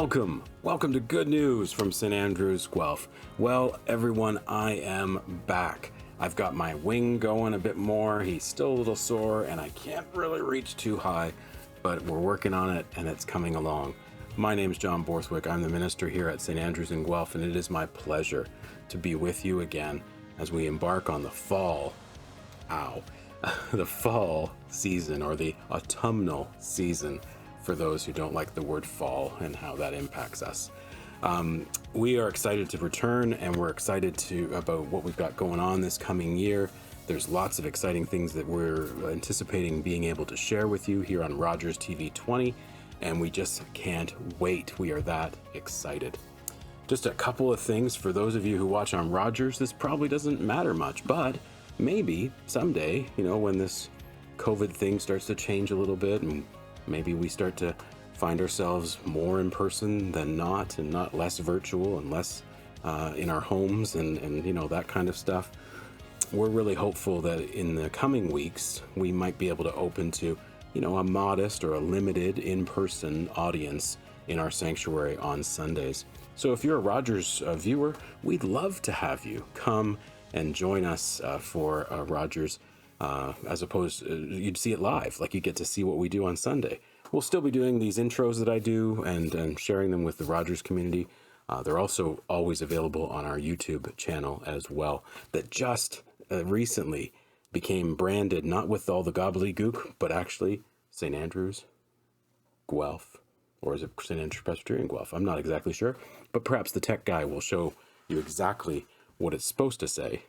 Welcome to Good News from St. Andrews, Guelph. Well, everyone, I am back. I've got my wing going a bit more. He's still a little sore and I can't really reach too high, but we're working on it and it's coming along. My name's John Borthwick. I'm the minister here at St. Andrews in Guelph, and it is my pleasure to be with you again as we embark on the fall season, or the autumnal season for those who don't like the word fall and how that impacts us. We are excited to return, and we're excited about what we've got going on this coming year. There's lots of exciting things that we're anticipating being able to share with you here on Rogers TV 20, and we just can't wait. We are that excited. Just a couple of things for those of you who watch on Rogers. This probably doesn't matter much, but maybe someday, when this COVID thing starts to change a little bit, and maybe we start to find ourselves more in person than not, and not less virtual and less in our homes and that kind of stuff. We're really hopeful that in the coming weeks, we might be able to open to, a modest or a limited in-person audience in our sanctuary on Sundays. So if you're a Rogers viewer, we'd love to have you come and join us for Rogers, as opposed you'd see it live, like you get to see what we do on Sunday. We'll still be doing these intros that I do and sharing them with the Rogers community. They're also always available on our YouTube channel as well, that just recently became branded, not with all the gobbledygook, but actually St. Andrews, Guelph, or is it St. Andrews Presbyterian, Guelph? I'm not exactly sure, but perhaps the tech guy will show you exactly what it's supposed to say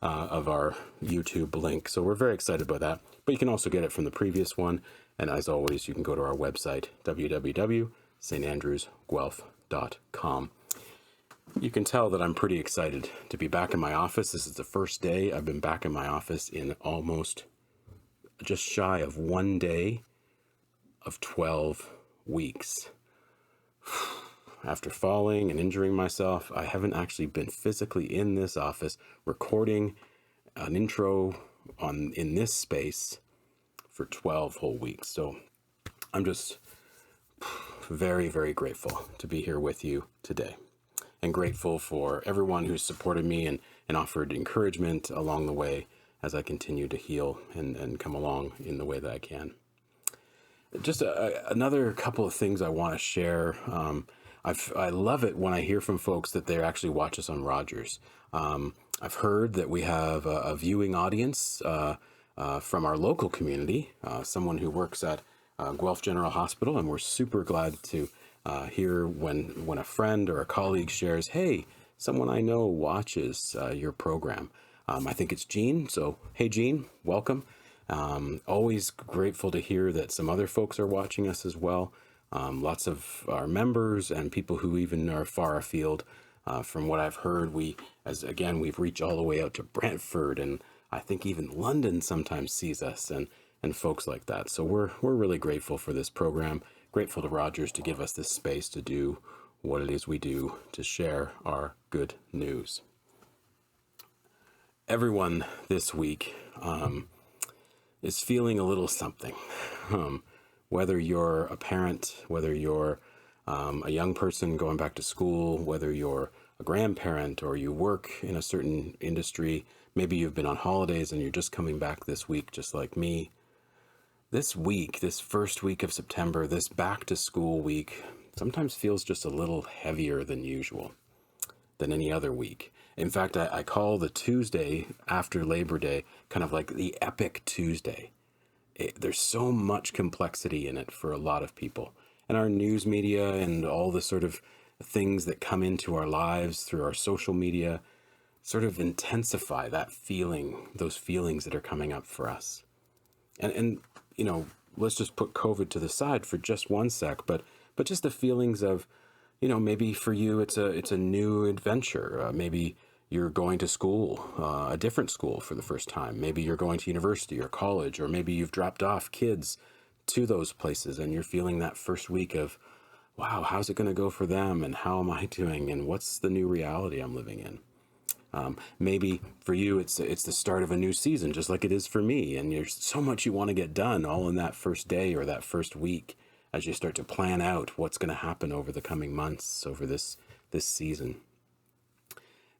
of our YouTube link. So we're very excited about that, but you can also get it from the previous one. And as always, you can go to our website, www.standrewsguelph.com. You can tell that I'm pretty excited to be back in my office. This is the first day I've been back in my office in almost just shy of 1 day of 12 weeks. After falling and injuring myself, I haven't actually been physically in this office recording an intro in this space for 12 whole weeks. So I'm just very, very grateful to be here with you today, and grateful for everyone who's supported me and offered encouragement along the way as I continue to heal and come along in the way that I can. Just another couple of things I want to share. I love it when I hear from folks that they actually watch us on Rogers. I've heard that we have a viewing audience from our local community, someone who works at Guelph General Hospital, and we're super glad to hear when a friend or a colleague shares, hey, someone I know watches your program. I think it's Jean, so hey Jean, welcome. Always grateful to hear that some other folks are watching us as well. Lots of our members and people who even are far afield. From what I've heard, we've reached all the way out to Brantford, and I think even London sometimes sees us, and folks like that. So we're really grateful for this program. Grateful to Rogers to give us this space to do what it is we do, to share our good news. Everyone this week is feeling a little something. Whether you're a parent, whether you're a young person going back to school, whether you're a grandparent or you work in a certain industry, maybe you've been on holidays and you're just coming back this week, just like me. This week, this first week of September, this back to school week, sometimes feels just a little heavier than usual, than any other week. In fact, I call the Tuesday after Labor Day kind of like the epic Tuesday. There's so much complexity in it for a lot of people. And our news media and all the sort of things that come into our lives through our social media sort of intensify that feeling, those feelings that are coming up for us. And let's just put COVID to the side for just one sec, but just the feelings of, maybe for you it's a new adventure. Maybe you're going to school, a different school for the first time. Maybe you're going to university or college, or maybe you've dropped off kids to those places and you're feeling that first week of, wow, how's it going to go for them? And how am I doing? And what's the new reality I'm living in? Maybe for you, it's the start of a new season, just like it is for me. And there's so much you want to get done all in that first day or that first week. as you start to plan out what's going to happen over the coming months, over this season.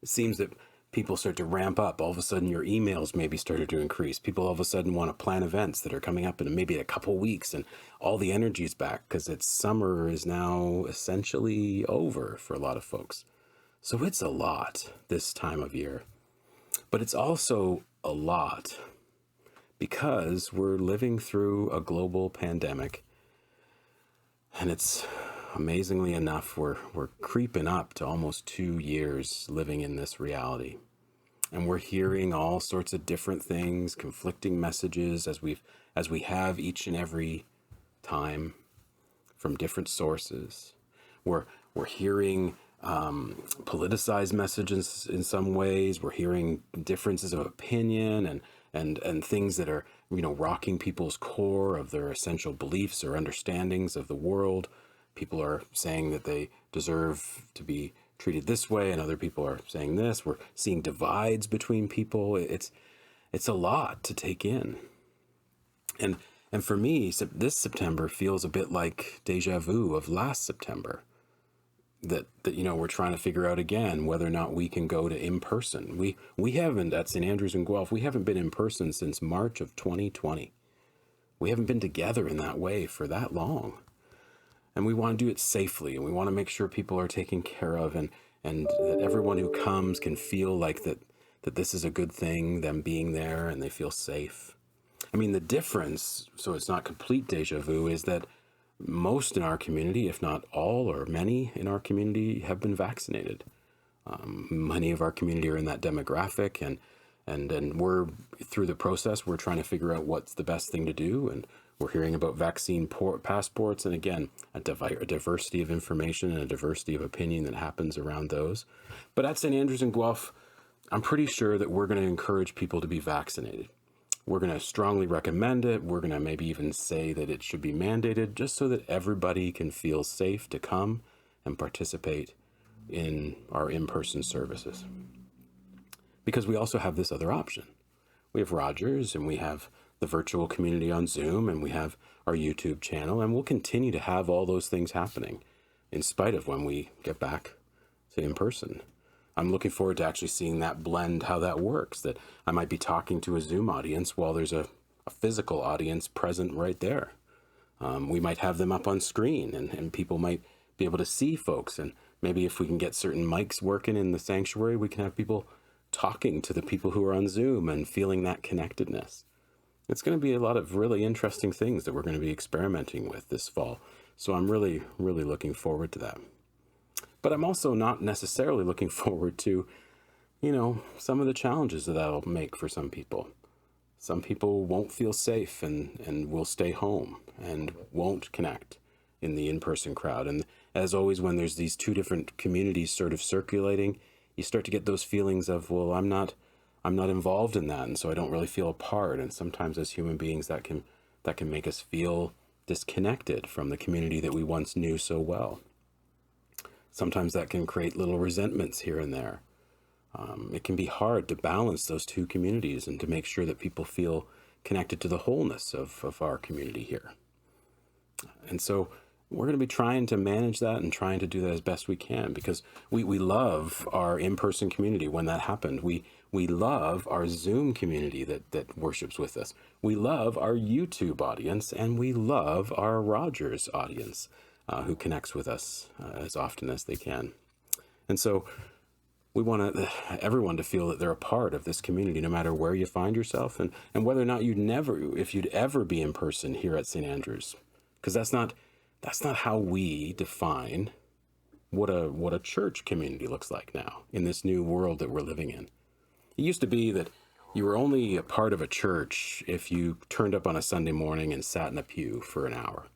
It seems that people start to ramp up. All of a sudden, your emails maybe started to increase. People all of a sudden want to plan events that are coming up in maybe a couple weeks, and all the energy is back because it's summer is now essentially over for a lot of folks. So it's a lot this time of year. But it's also a lot because we're living through a global pandemic. And it's amazingly enough, we're creeping up to almost 2 years living in this reality. And we're hearing all sorts of different things, conflicting messages as we have each and every time from different sources. We're hearing politicized messages in some ways. We're hearing differences of opinion and things that are, rocking people's core of their essential beliefs or understandings of the world. People are saying that they deserve to be treated this way, and other people are saying this. We're seeing divides between people. It's a lot to take in. And for me, this September feels a bit like deja vu of last September. That we're trying to figure out again whether or not we can go to in person. We haven't at St. Andrews in Guelph. We haven't been in person since March of 2020. We haven't been together in that way for that long, and we want to do it safely, and we want to make sure people are taken care of, and that everyone who comes can feel like that this is a good thing, them being there, and they feel safe. I mean, the difference, so it's not complete deja vu, is that most in our community, if not all or many in our community, have been vaccinated. Many of our community are in that demographic, and we're through the process. We're trying to figure out what's the best thing to do, and we're hearing about vaccine passports, and again, a diversity of information and a diversity of opinion that happens around those. But at St. Andrews and Guelph, I'm pretty sure that we're going to encourage people to be vaccinated. We're going to strongly recommend it. We're going to maybe even say that it should be mandated, just so that everybody can feel safe to come and participate in our in-person services. Because we also have this other option. We have Rogers, and we have the virtual community on Zoom, and we have our YouTube channel, and we'll continue to have all those things happening in spite of when we get back to in-person. I'm looking forward to actually seeing that blend, how that works, that I might be talking to a Zoom audience while there's a physical audience present right there. We might have them up on screen, and people might be able to see folks. And maybe if we can get certain mics working in the sanctuary, we can have people talking to the people who are on Zoom and feeling that connectedness. It's going to be a lot of really interesting things that we're going to be experimenting with this fall. So I'm really, really looking forward to that. But I'm also not necessarily looking forward to, some of the challenges that'll make for some people. Some people won't feel safe and will stay home and won't connect in the in-person crowd. And as always, when there's these two different communities sort of circulating, you start to get those feelings of, well, I'm not involved in that, and so I don't really feel a part. And sometimes as human beings, that can make us feel disconnected from the community that we once knew so well. Sometimes that can create little resentments here and there. It can be hard to balance those two communities and to make sure that people feel connected to the wholeness of our community here. And so we're going to be trying to manage that and trying to do that as best we can, because we love our in-person community when that happened. We love our Zoom community that worships with us. We love our YouTube audience, and we love our Rogers audience. Who connects with us as often as they can. And so we want everyone to feel that they're a part of this community, no matter where you find yourself, and whether or not if you'd ever be in person here at St. Andrews, because that's not how we define what a church community looks like now in this new world that we're living in. It used to be that you were only a part of a church if you turned up on a Sunday morning and sat in a pew for an hour.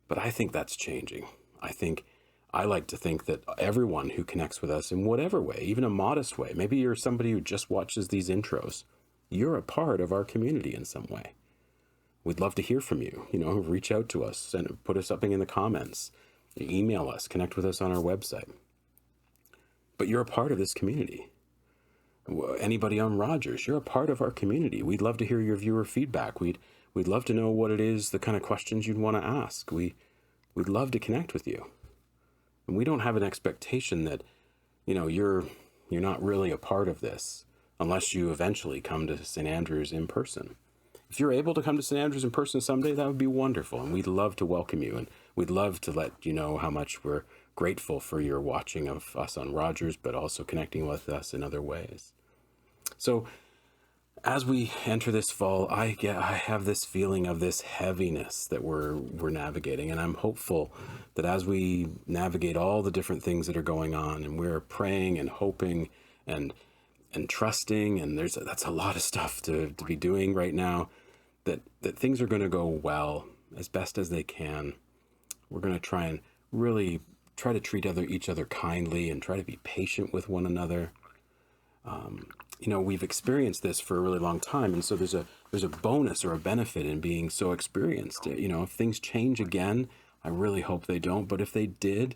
But I think that's changing. I like to think that everyone who connects with us in whatever way, even a modest way, maybe you're somebody who just watches these intros, you're a part of our community in some way. We'd love to hear from you. Reach out to us and put us something in the comments, email us, connect with us on our website. But you're a part of this community. Anybody on Rogers, you're a part of our community. We'd love to hear your viewer feedback. We'd love to know what it is, the kind of questions you'd want to ask. We we'd love to connect with you. And we don't have an expectation that, you're not really a part of this unless you eventually come to St. Andrews in person. If you're able to come to St. Andrews in person someday, that would be wonderful. And we'd love to welcome you. And we'd love to let you know how much we're grateful for your watching of us on Rogers, but also connecting with us in other ways. So as we enter this fall, I have this feeling of this heaviness that we're navigating. And I'm hopeful that as we navigate all the different things that are going on, and we're praying and hoping and trusting, and that's a lot of stuff to be doing right now, that things are going to go well as best as they can. We're going to try and really try to treat each other kindly and try to be patient with one another. We've experienced this for a really long time, and so there's a bonus or a benefit in being so experienced. If things change again, I really hope they don't, but if they did,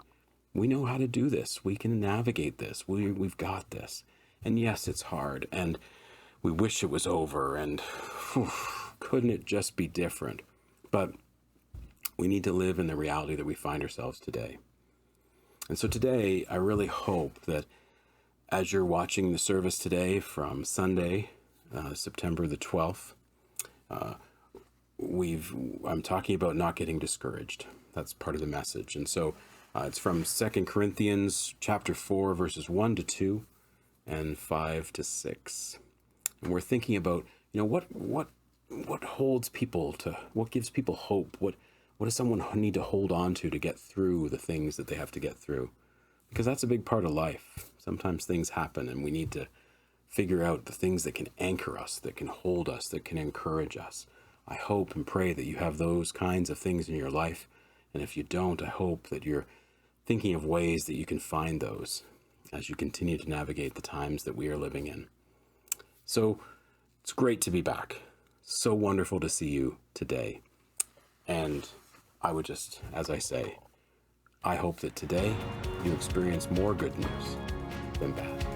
we know how to do this. We can navigate this. We've got this. And yes, it's hard, and we wish it was over, and couldn't it just be different? But we need to live in the reality that we find ourselves today. And so today, I really hope that as you're watching the service today from Sunday, September the 12th, I'm talking about not getting discouraged. That's part of the message. And so it's from 2 Corinthians chapter 4, verses 1 to 2 and 5 to 6. And we're thinking about, what holds people what gives people hope? What does someone need to hold on to get through the things that they have to get through? Because that's a big part of life. Sometimes things happen, and we need to figure out the things that can anchor us, that can hold us, that can encourage us. I hope and pray that you have those kinds of things in your life. And if you don't, I hope that you're thinking of ways that you can find those as you continue to navigate the times that we are living in. So it's great to be back. So wonderful to see you today. And I would just, as I say, I hope that today you experience more good news than bad.